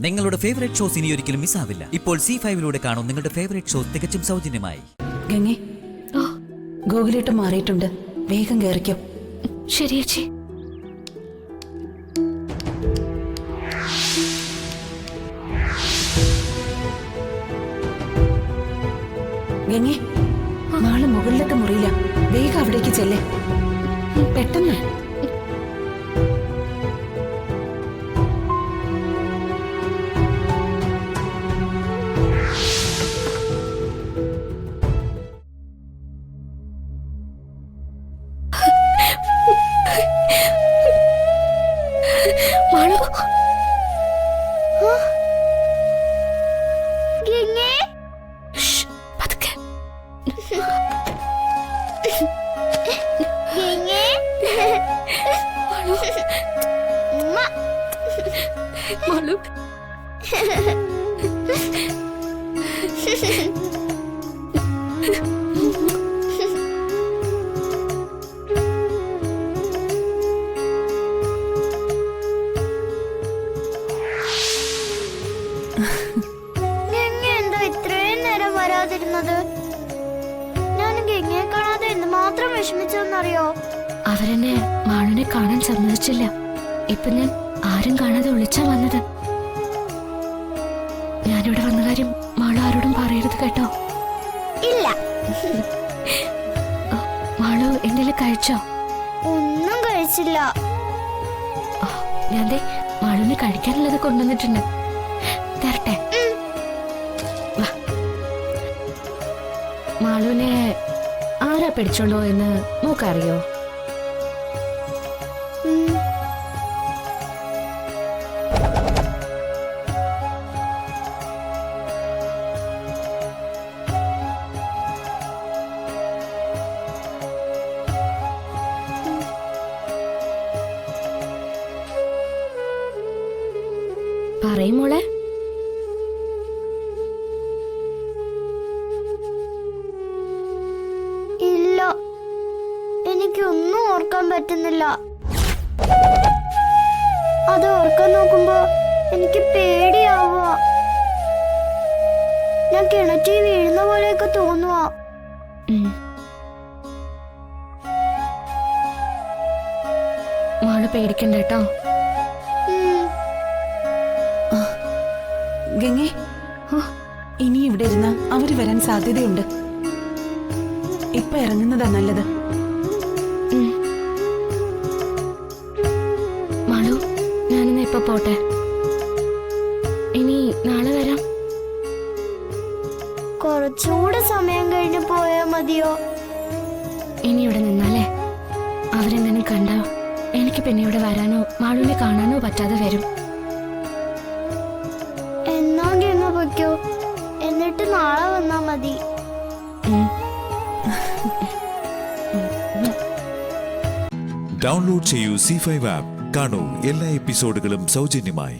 നിങ്ങളുടെ favourite shows ഇനി ഒരിക്കലും മിസ്സാവില്ല. ഇപ്പോൾ C5 കാണും നിങ്ങളുടെ ഫേവറേറ്റ് ഷോസ് തികച്ചും സൗജന്യമായി. ഗംഗേ, ഗോകുലേട്ട് മാറിയിട്ടുണ്ട്, വേഗം കയറിക്കോ. ശരി ചേച്ചി. ഗംഗേ, നാളെ മുകളിലത്തെ മുറിയില്ല, വേഗം അവിടേക്ക് ചെല്ലേ, പെട്ടെന്ന്. മാളു, പതുക്കെ. മാളു, എന്താ ഇത്രയും നേരം വരാതിരുന്നത്? ഞാൻ ഗംഗയെ കാണാതെ എന്ന് മാത്രം വിഷമിച്ചെന്നറിയോ? അവരെന്നെ മാളുവിനെ കാണാൻ സമ്മതിച്ചില്ല. ഇപ്പൊ ഞാൻ ആരും കാണാതെ വിളിച്ചാ വന്നത്. ഞാനിവിടെ വന്ന കാര്യം മാളു ആരോടും പറയരുത് കേട്ടോ. ഇല്ല. മാളു എന്തെങ്കിലും കഴിച്ചോ? ഒന്നും കഴിച്ചില്ല. ഞാൻ മാളുവിന് കഴിക്കാനുള്ളത് കൊണ്ടുവന്നിട്ടുണ്ട്, തരട്ടെ? മാളുവിനെ ആരാ പിടിച്ചോണ്ടോ എന്ന് നോക്കറിയോ? പറയും മോളെ. ഇല്ല, എനിക്കൊന്നും ഓർക്കാൻ പറ്റുന്നില്ല. അത് ഓർക്കാൻ നോക്കുമ്പോ എനിക്ക് പേടിയാവുക. ഞാൻ കിണറ്റിൽ വീഴുന്ന പോലെയൊക്കെ തോന്നുക. മാള് പേടിക്കണ്ട കേട്ടോ. ഗംഗേ, ഇനി ഇവിടെ ഇരുന്ന അവര് വരാൻ സാധ്യതയുണ്ട്. ഇപ്പൊ ഇറങ്ങുന്നതാ നല്ലത്. മാളു, ഞാനിന്ന് ഇപ്പൊ പോട്ടെ, ഇനി നാളെ വരാം. കുറച്ചുകൂടെ സമയം കഴിഞ്ഞ് പോയാ മതിയോ? ഇനി ഇവിടെ നിന്നാലേ അവരെന്തെങ്കിലും കണ്ടോ എനിക്ക് പിന്നെ ഇവിടെ വരാനോ മാളുവിനെ കാണാനോ പറ്റാതെ വരും. എന്നാ ഗംഗ പൊയ്ക്കോ, എന്നിട്ട് നാളെ വന്നാ മതി. ഡൗൺലോഡ് ചെയ്യൂ C5 ആപ്പ്. കാണൂ എല്ലാ എപ്പിസോഡുകളും സൗജന്യമായി.